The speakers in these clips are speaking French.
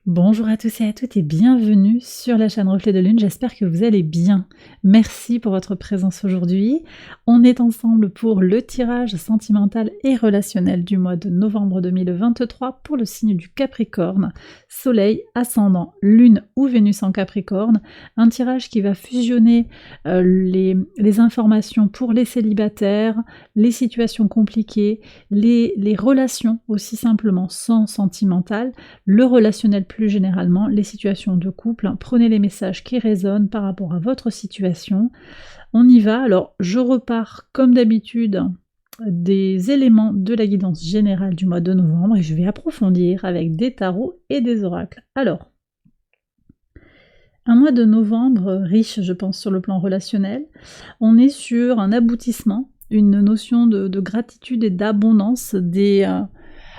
Bonjour à tous et à toutes et bienvenue sur la chaîne Reflet de Lune, j'espère que vous allez bien. Merci pour votre présence aujourd'hui. On est ensemble pour le tirage sentimental et relationnel du mois de novembre 2023 pour le signe du Capricorne, Soleil, Ascendant, Lune ou Vénus en Capricorne. Un tirage qui va fusionner les informations pour les célibataires, les situations compliquées, les relations aussi simplement sans sentimental, le relationnel plus généralement, les situations de couple. Prenez les messages qui résonnent par rapport à votre situation. On y va. Alors, je repars comme d'habitude des éléments de la guidance générale du mois de novembre et je vais approfondir avec des tarots et des oracles. Alors, un mois de novembre riche, je pense, sur le plan relationnel. On est sur un aboutissement, une notion de gratitude et d'abondance,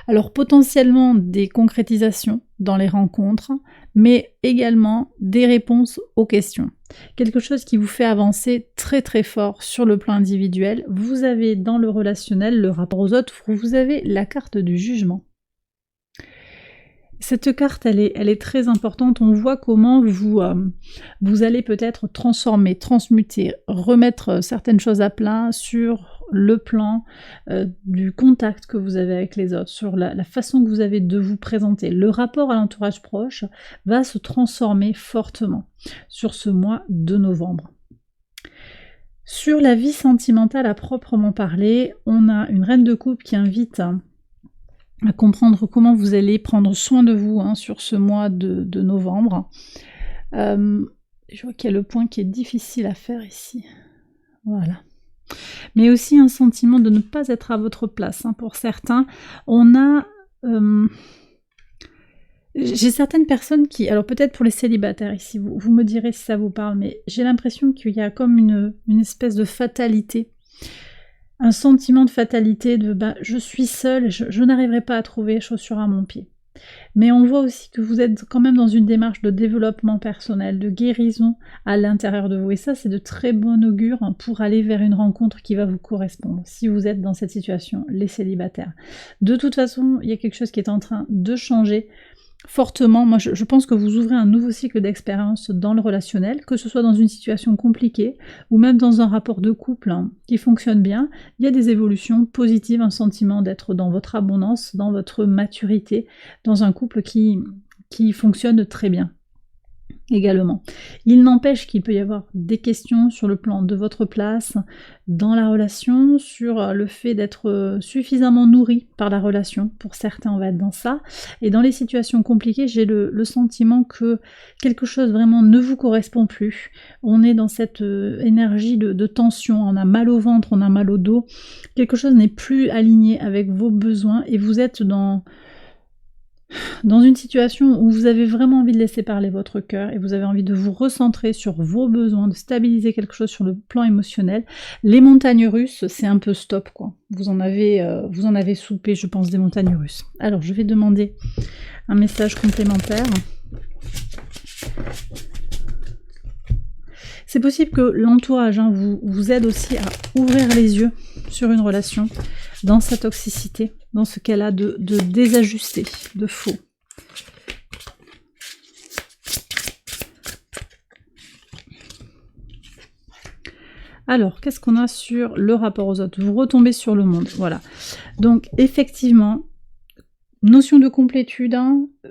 alors potentiellement des concrétisations dans les rencontres, mais également des réponses aux questions. Quelque chose qui vous fait avancer très très fort sur le plan individuel. Vous avez dans le relationnel, le rapport aux autres, vous avez la carte du jugement. Cette carte, elle est très importante. On voit comment vous allez peut-être transformer, transmuter, remettre certaines choses à plat sur le plan du contact que vous avez avec les autres, sur la façon que vous avez de vous présenter. Le rapport à l'entourage proche va se transformer fortement sur ce mois de novembre. Sur la vie sentimentale à proprement parler, on a une reine de coupe qui invite à comprendre comment vous allez prendre soin de vous sur ce mois de novembre. Je vois qu'il y a le point qui est difficile à faire ici. Voilà. Mais aussi un sentiment de ne pas être à votre place. Pour certains, on a... j'ai certaines personnes qui... Alors peut-être pour les célibataires ici, vous me direz si ça vous parle, mais j'ai l'impression qu'il y a comme une espèce de fatalité. Un sentiment de fatalité, de je suis seule, je n'arriverai pas à trouver chaussure à mon pied. Mais on voit aussi que vous êtes quand même dans une démarche de développement personnel, de guérison à l'intérieur de vous. Et ça, c'est de très bon augure pour aller vers une rencontre qui va vous correspondre, si vous êtes dans cette situation, les célibataires. De toute façon, il y a quelque chose qui est en train de changer fortement. Moi, je pense que vous ouvrez un nouveau cycle d'expérience dans le relationnel, que ce soit dans une situation compliquée ou même dans un rapport de couple qui fonctionne bien. Il y a des évolutions positives, un sentiment d'être dans votre abondance, dans votre maturité, dans un couple qui fonctionne très bien. Également. Il n'empêche qu'il peut y avoir des questions sur le plan de votre place dans la relation, sur le fait d'être suffisamment nourri par la relation. Pour certains, on va être dans ça. Et dans les situations compliquées, j'ai le sentiment que quelque chose vraiment ne vous correspond plus. On est dans cette énergie de tension, on a mal au ventre, on a mal au dos. Quelque chose n'est plus aligné avec vos besoins et vous êtes dans une situation où vous avez vraiment envie de laisser parler votre cœur et vous avez envie de vous recentrer sur vos besoins, de stabiliser quelque chose sur le plan émotionnel. Les montagnes russes, c'est un peu stop, quoi. Vous en avez soupé, je pense, des montagnes russes. Alors, je vais demander un message complémentaire. C'est possible que l'entourage vous aide aussi à ouvrir les yeux sur une relation, dans sa toxicité, dans ce qu'elle a de désajusté, de faux. Alors, qu'est-ce qu'on a sur le rapport aux autres? Vous retombez sur le monde, voilà. Donc, effectivement, notion de complétude,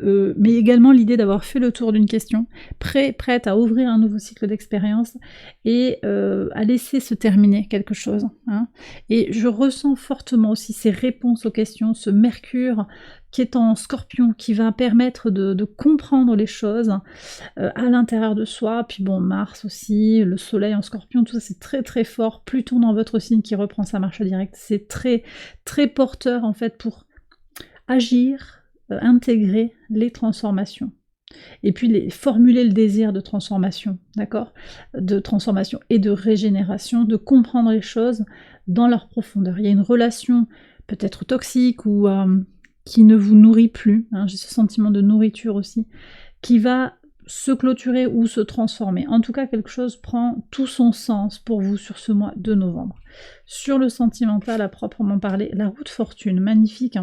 mais également l'idée d'avoir fait le tour d'une question, prête à ouvrir un nouveau cycle d'expérience et à laisser se terminer quelque chose. Et je ressens fortement aussi ces réponses aux questions, ce Mercure qui est en Scorpion, qui va permettre de comprendre les choses à l'intérieur de soi. Puis bon, Mars aussi, le Soleil en Scorpion, tout ça c'est très très fort. Pluton dans votre signe qui reprend sa marche directe, c'est très très porteur en fait pour agir, intégrer les transformations. Et puis formuler le désir de transformation, d'accord? De transformation et de régénération, de comprendre les choses dans leur profondeur. Il y a une relation peut-être toxique ou qui ne vous nourrit plus, j'ai ce sentiment de nourriture aussi, qui va se clôturer ou se transformer. En tout cas, quelque chose prend tout son sens pour vous sur ce mois de novembre. Sur le sentimental à proprement parler, la roue de fortune, magnifique,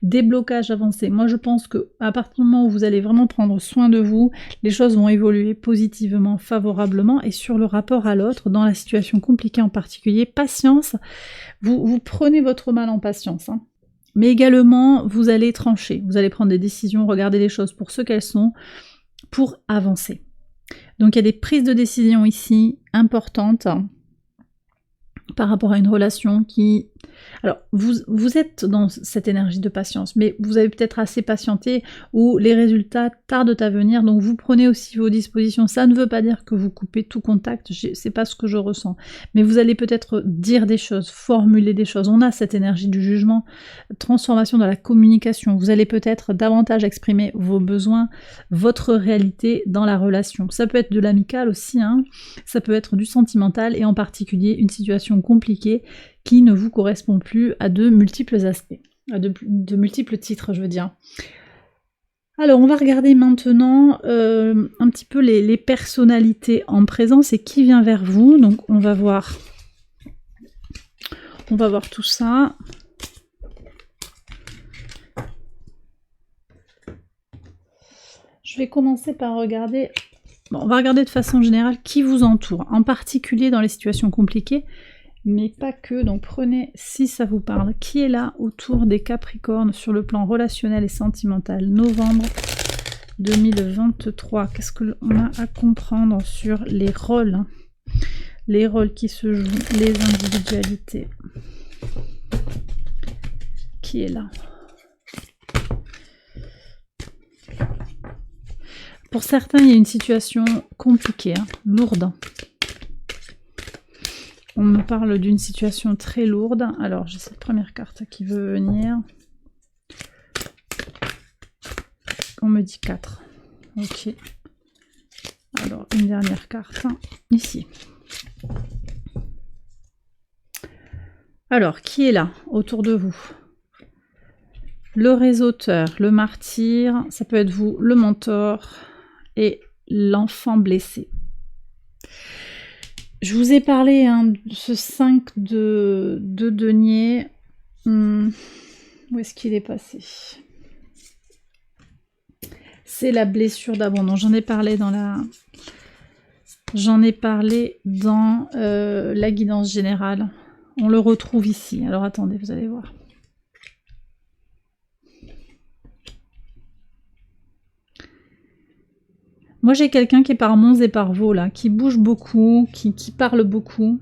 Des blocages avancés. Moi, je pense qu'à partir du moment où vous allez vraiment prendre soin de vous, les choses vont évoluer positivement, favorablement, et sur le rapport à l'autre, dans la situation compliquée en particulier, patience, vous prenez votre mal en patience. Hein. Mais également, vous allez trancher, vous allez prendre des décisions, regarder les choses pour ce qu'elles sont, pour avancer. Donc il y a des prises de décision ici importantes par rapport à une relation qui... Alors, vous êtes dans cette énergie de patience, mais vous avez peut-être assez patienté ou les résultats tardent à venir, donc vous prenez aussi vos dispositions. Ça ne veut pas dire que vous coupez tout contact, c'est pas ce que je ressens. Mais vous allez peut-être dire des choses, formuler des choses. On a cette énergie du jugement, transformation dans la communication. Vous allez peut-être davantage exprimer vos besoins, votre réalité dans la relation. Ça peut être de l'amical aussi, hein. Ça peut être du sentimental et en particulier une situation compliquée qui ne vous correspond plus à de multiples aspects, à de multiples titres, je veux dire. Alors, on va regarder maintenant un petit peu les personnalités en présence et qui vient vers vous. Donc, on va voir tout ça. Je vais commencer par regarder... Bon, on va regarder de façon générale qui vous entoure, en particulier dans les situations compliquées, mais pas que, donc prenez si ça vous parle. Qui est là autour des Capricornes sur le plan relationnel et sentimental? Novembre 2023, qu'est-ce qu'on a à comprendre sur les rôles? Les rôles qui se jouent, les individualités. Qui est là? Pour certains, il y a une situation compliquée, hein, lourde. On me parle d'une situation très lourde. Alors, j'ai cette première carte qui veut venir. On me dit 4. Ok. Alors, une dernière carte, ici. Alors, qui est là, autour de vous? Le réseauteur, le martyr, ça peut être vous, le mentor et l'enfant blessé. Je vous ai parlé de ce 5 de denier. Où est-ce qu'il est passé? C'est la blessure d'abandon. J'en ai parlé dans la guidance générale. On le retrouve ici. Alors attendez, vous allez voir. Moi, j'ai quelqu'un qui est par Mons et par Vaux, là, qui bouge beaucoup, qui parle beaucoup,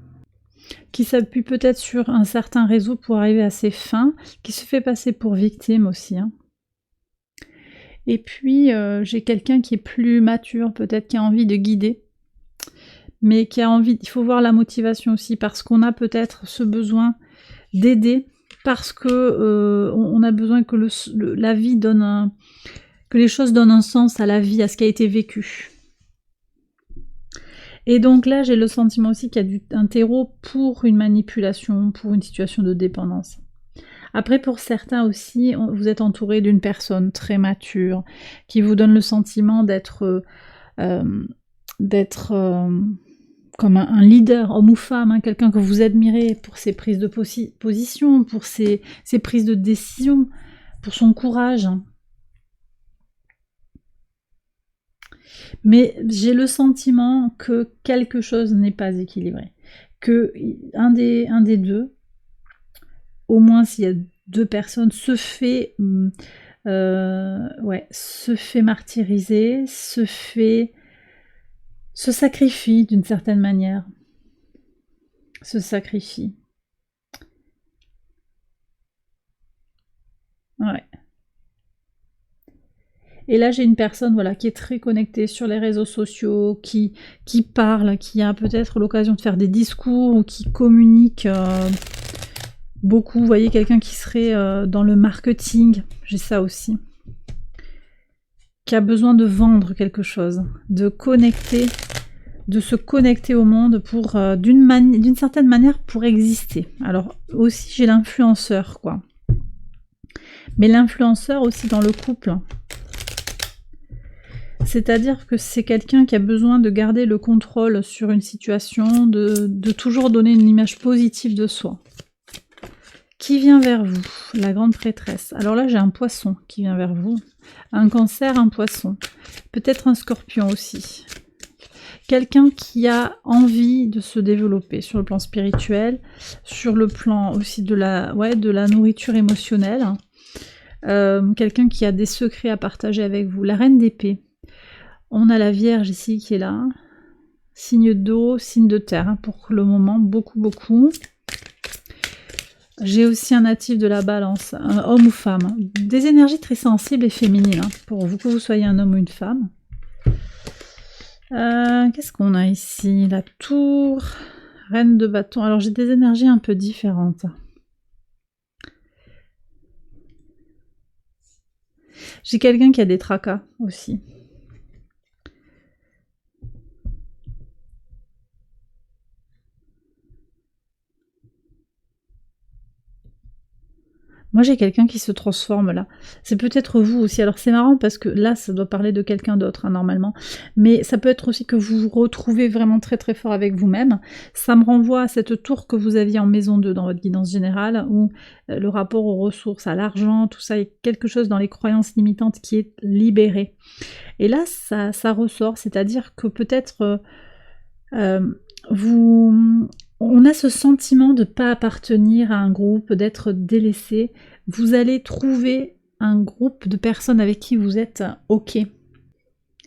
qui s'appuie peut-être sur un certain réseau pour arriver à ses fins, qui se fait passer pour victime aussi. Hein. Et puis, j'ai quelqu'un qui est plus mature, peut-être qui a envie de guider, mais qui a envie... Il faut voir la motivation aussi, parce qu'on a peut-être ce besoin d'aider, parce que on a besoin que la vie donne un... que les choses donnent un sens à la vie, à ce qui a été vécu. Et donc là, j'ai le sentiment aussi qu'il y a un terreau pour une manipulation, pour une situation de dépendance. Après, pour certains aussi, vous êtes entouré d'une personne très mature, qui vous donne le sentiment d'être comme un leader, homme ou femme, hein, quelqu'un que vous admirez pour ses prises de position, pour ses prises de décision, pour son courage. Mais j'ai le sentiment que quelque chose n'est pas équilibré. Que un des deux, au moins s'il y a deux personnes, se fait martyriser, se sacrifie d'une certaine manière. Se sacrifie. Ouais. Et là, j'ai une personne qui est très connectée sur les réseaux sociaux, qui parle, qui a peut-être l'occasion de faire des discours ou qui communique beaucoup. Vous voyez, quelqu'un qui serait dans le marketing, j'ai ça aussi. Qui a besoin de vendre quelque chose, de se connecter au monde pour d'une certaine manière pour exister. Alors aussi, j'ai l'influenceur, quoi. Mais l'influenceur aussi dans le couple. C'est-à-dire que c'est quelqu'un qui a besoin de garder le contrôle sur une situation, de toujours donner une image positive de soi. Qui vient vers vous? La grande prêtresse. Alors là, j'ai un poisson qui vient vers vous. Un cancer, un poisson. Peut-être un scorpion aussi. Quelqu'un qui a envie de se développer sur le plan spirituel, sur le plan aussi de la nourriture émotionnelle. Quelqu'un qui a des secrets à partager avec vous. La reine d'épée. On a la Vierge ici qui est là. Signe d'eau, signe de terre. Pour le moment, beaucoup. J'ai aussi un natif de la Balance, un homme ou femme. Des énergies très sensibles et féminines, pour vous, que vous soyez un homme ou une femme. Qu'est-ce qu'on a ici? La tour, reine de bâton. Alors j'ai des énergies un peu différentes. J'ai quelqu'un qui a des tracas aussi. Moi, j'ai quelqu'un qui se transforme là. C'est peut-être vous aussi. Alors, c'est marrant parce que là, ça doit parler de quelqu'un d'autre, normalement. Mais ça peut être aussi que vous vous retrouvez vraiment très très fort avec vous-même. Ça me renvoie à cette tour que vous aviez en maison 2 dans votre guidance générale, où le rapport aux ressources, à l'argent, tout ça, est quelque chose dans les croyances limitantes qui est libéré. Et là, ça ressort. C'est-à-dire que peut-être on a ce sentiment de ne pas appartenir à un groupe, d'être délaissé. Vous allez trouver un groupe de personnes avec qui vous êtes OK.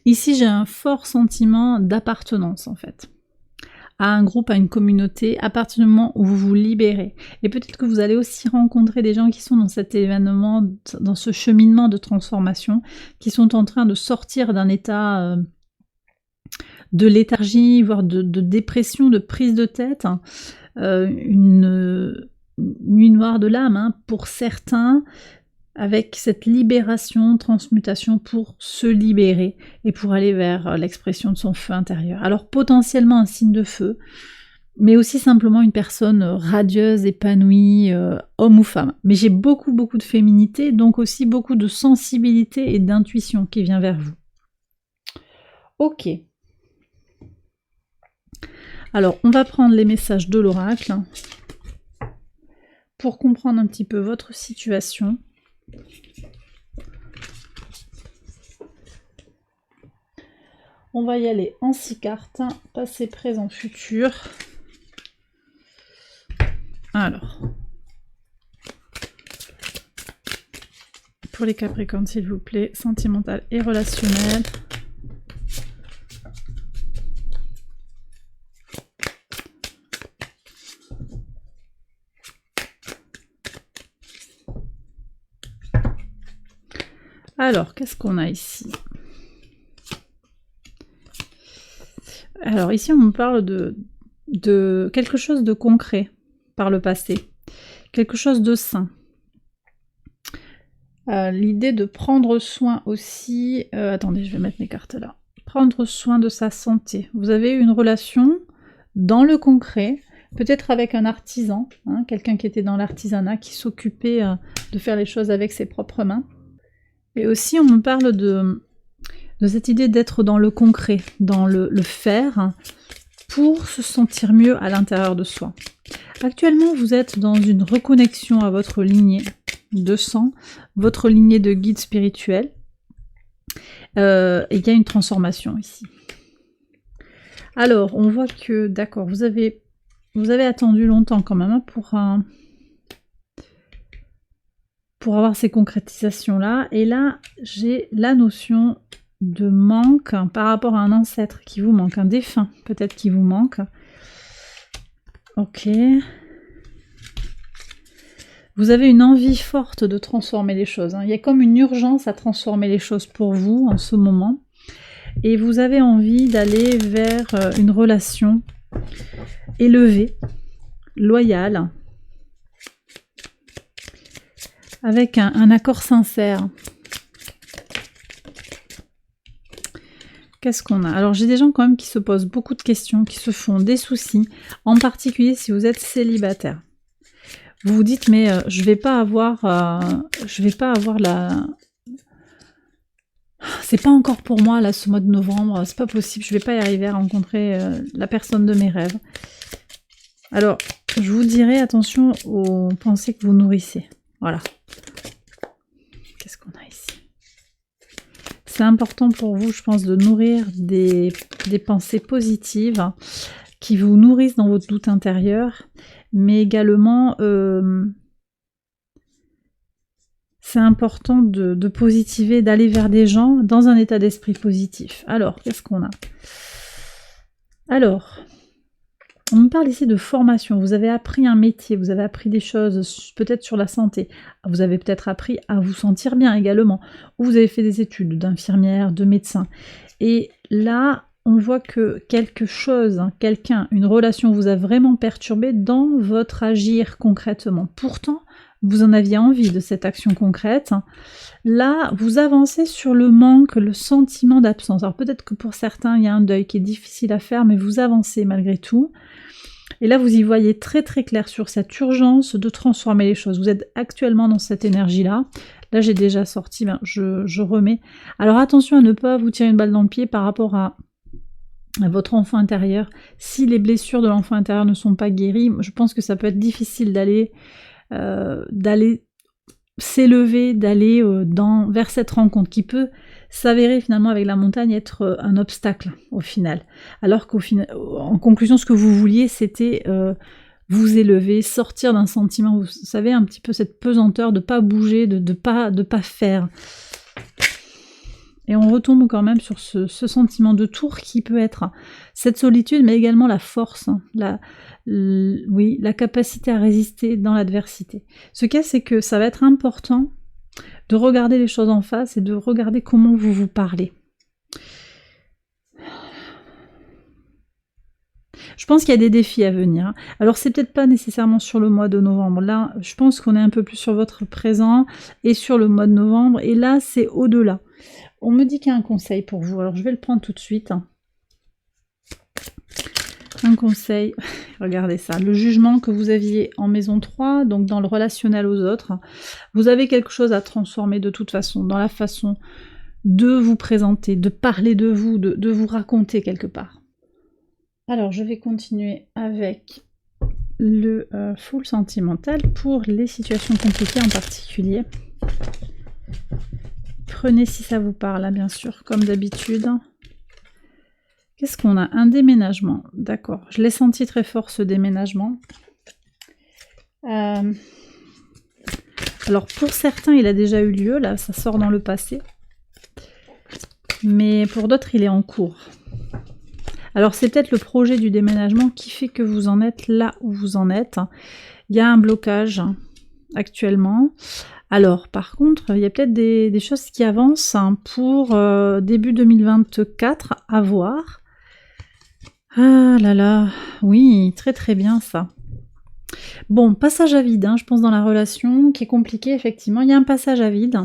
Ici, j'ai un fort sentiment d'appartenance, en fait, à un groupe, à une communauté, à partir du moment où vous vous libérez. Et peut-être que vous allez aussi rencontrer des gens qui sont dans cet événement, dans ce cheminement de transformation, qui sont en train de sortir d'un état de léthargie, voire de dépression, de prise de tête, une nuit noire de l'âme, pour certains, avec cette libération, transmutation pour se libérer et pour aller vers l'expression de son feu intérieur. Alors potentiellement un signe de feu, mais aussi simplement une personne radieuse, épanouie, homme ou femme. Mais j'ai beaucoup de féminité, donc aussi beaucoup de sensibilité et d'intuition qui vient vers vous. Ok. Alors, on va prendre les messages de l'oracle pour comprendre un petit peu votre situation. On va y aller en 6 cartes, passé, présent, futur. Alors, pour les Capricornes, s'il vous plaît, sentimental et relationnel. Alors, qu'est-ce qu'on a ici? Alors, ici, on me parle de quelque chose de concret par le passé. Quelque chose de sain. L'idée de prendre soin aussi... attendez, je vais mettre mes cartes là. Prendre soin de sa santé. Vous avez eu une relation dans le concret, peut-être avec un artisan, quelqu'un qui était dans l'artisanat, qui s'occupait de faire les choses avec ses propres mains. Et aussi, on me parle de cette idée d'être dans le concret, dans le faire, pour se sentir mieux à l'intérieur de soi. Actuellement, vous êtes dans une reconnexion à votre lignée de sang, votre lignée de guide spirituel, et il y a une transformation ici. Alors, on voit que, d'accord, vous avez attendu longtemps quand même pour avoir ces concrétisations-là. Et là, j'ai la notion de manque par rapport à un ancêtre qui vous manque, un défunt peut-être qui vous manque. Ok. Vous avez une envie forte de transformer les choses. Il y a comme une urgence à transformer les choses pour vous en ce moment. Et vous avez envie d'aller vers une relation élevée, loyale, avec un accord sincère. Qu'est-ce qu'on a? Alors j'ai des gens quand même qui se posent beaucoup de questions, qui se font des soucis, en particulier si vous êtes célibataire. Vous vous dites mais je vais pas avoir la... C'est pas encore pour moi là ce mois de novembre, c'est pas possible, je vais pas y arriver à rencontrer la personne de mes rêves. Alors je vous dirais attention aux pensées que vous nourrissez. Voilà. Qu'est-ce qu'on a ici? C'est important pour vous, je pense, de nourrir des pensées positives qui vous nourrissent dans votre doute intérieur, mais également c'est important de positiver, d'aller vers des gens dans un état d'esprit positif. Alors, qu'est-ce qu'on a? Alors, on me parle ici de formation. Vous avez appris un métier, vous avez appris des choses, peut-être sur la santé. Vous avez peut-être appris à vous sentir bien également. Ou vous avez fait des études d'infirmière, de médecin. Et là, on voit que quelque chose, quelqu'un, une relation vous a vraiment perturbé dans votre agir concrètement. Pourtant, vous en aviez envie de cette action concrète. Là, vous avancez sur le manque, le sentiment d'absence. Alors peut-être que pour certains, il y a un deuil qui est difficile à faire, mais vous avancez malgré tout. Et là, vous y voyez très très clair sur cette urgence de transformer les choses. Vous êtes actuellement dans cette énergie-là. Là, j'ai déjà sorti, je remets. Alors attention à ne pas vous tirer une balle dans le pied par rapport à votre enfant intérieur. Si les blessures de l'enfant intérieur ne sont pas guéries, je pense que ça peut être difficile d'aller s'élever, d'aller vers cette rencontre qui peut s'avérer finalement avec la montagne être un obstacle au final. Alors en conclusion, ce que vous vouliez, c'était vous élever, sortir d'un sentiment, vous savez, un petit peu cette pesanteur de pas bouger, de pas faire. Et on retombe quand même sur ce sentiment de tour qui peut être cette solitude, mais également la force, la capacité à résister dans l'adversité. Ce qu'il y a, c'est que ça va être important de regarder les choses en face et de regarder comment vous vous parlez. Je pense qu'il y a des défis à venir. Alors c'est peut-être pas nécessairement sur le mois de novembre. Là, je pense qu'on est un peu plus sur votre présent et sur le mois de novembre. Et là, c'est au-delà. On me dit qu'il y a un conseil pour vous. Alors je vais le prendre tout de suite. Un conseil, regardez ça, le jugement que vous aviez en maison 3, donc dans le relationnel aux autres, vous avez quelque chose à transformer de toute façon, dans la façon de vous présenter, de parler de vous, de vous raconter quelque part. Alors je vais continuer avec le full sentimental pour les situations compliquées en particulier. Prenez si ça vous parle, hein, bien sûr, comme d'habitude. Qu'est-ce qu'on a? Un déménagement, d'accord. Je l'ai senti très fort ce déménagement. Alors pour certains, il a déjà eu lieu, là, ça sort dans le passé. Mais pour d'autres, il est en cours. Alors c'est peut-être le projet du déménagement qui fait que vous en êtes là où vous en êtes. Il y a un blocage actuellement. Alors par contre, il y a peut-être des choses qui avancent pour début 2024 à voir. Ah là là, oui, très très bien ça. Bon, passage à vide, hein, je pense dans la relation, qui est compliqué effectivement. Il y a un passage à vide.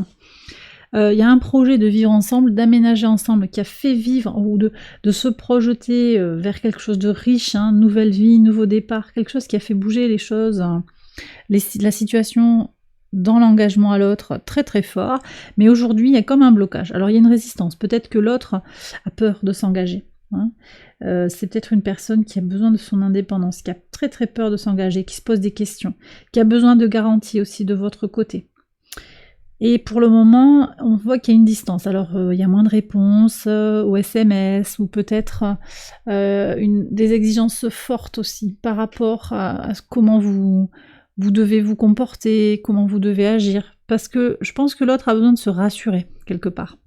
Il y a un projet de vivre ensemble, d'aménager ensemble, qui a fait vivre, ou de se projeter vers quelque chose de riche, hein, nouvelle vie, nouveau départ, quelque chose qui a fait bouger les choses, la situation dans l'engagement à l'autre très très fort. Mais aujourd'hui, il y a comme un blocage. Alors il y a une résistance. Peut-être que l'autre a peur de s'engager. Hein. C'est peut-être une personne qui a besoin de son indépendance, qui a très très peur de s'engager, qui se pose des questions, qui a besoin de garanties aussi de votre côté. Et pour le moment, on voit qu'il y a une distance. Alors, il y a moins de réponses aux SMS, ou peut-être des exigences fortes aussi par rapport à comment vous devez vous comporter, comment vous devez agir. Parce que je pense que l'autre a besoin de se rassurer quelque part.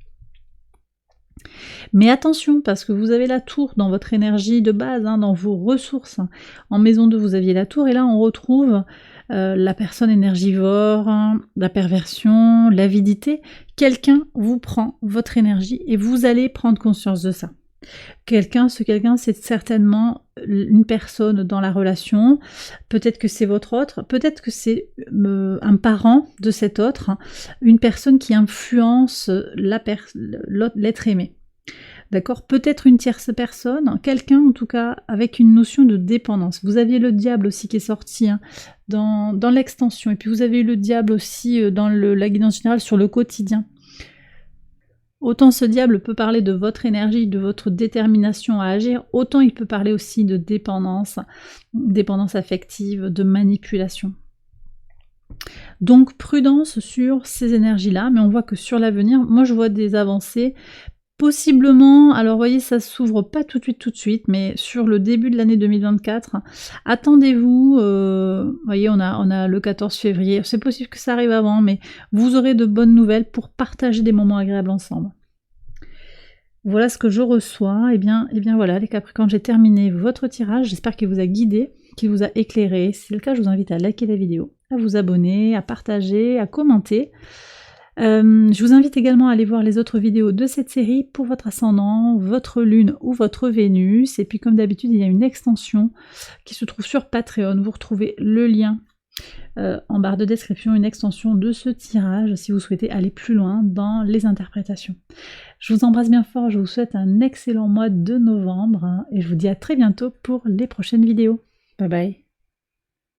Mais attention, parce que vous avez la tour dans votre énergie de base, hein, dans vos ressources. En maison 2, vous aviez la tour, et là, on retrouve la personne énergivore, hein, la perversion, l'avidité. Quelqu'un vous prend votre énergie et vous allez prendre conscience de ça. Ce quelqu'un, c'est certainement une personne dans la relation. Peut-être que c'est votre autre, peut-être que c'est un parent de cet autre, hein, une personne qui influence l'être aimé. D'accord? Peut-être une tierce personne, quelqu'un en tout cas avec une notion de dépendance. Vous aviez le diable aussi qui est sorti, hein, dans l'extension, et puis vous avez eu le diable aussi dans la guidance générale sur le quotidien. Autant ce diable peut parler de votre énergie, de votre détermination à agir, autant il peut parler aussi de dépendance, dépendance affective, de manipulation. Donc prudence sur ces énergies-là, mais on voit que sur l'avenir, moi je vois des avancées. Possiblement, alors vous voyez, ça s'ouvre pas tout de suite, mais sur le début de l'année 2024, attendez-vous, vous voyez, on a le 14 février, c'est possible que ça arrive avant, mais vous aurez de bonnes nouvelles pour partager des moments agréables ensemble. Voilà ce que je reçois, et bien voilà, les Capricornes, j'ai terminé votre tirage, j'espère qu'il vous a guidé, qu'il vous a éclairé. Si c'est le cas, je vous invite à liker la vidéo, à vous abonner, à partager, à commenter. Je vous invite également à aller voir les autres vidéos de cette série pour votre ascendant, votre lune ou votre Vénus. Et puis comme d'habitude, il y a une extension qui se trouve sur Patreon. Vous retrouvez le lien en barre de description, une extension de ce tirage si vous souhaitez aller plus loin dans les interprétations. Je vous embrasse bien fort, je vous souhaite un excellent mois de novembre et je vous dis à très bientôt pour les prochaines vidéos. Bye bye.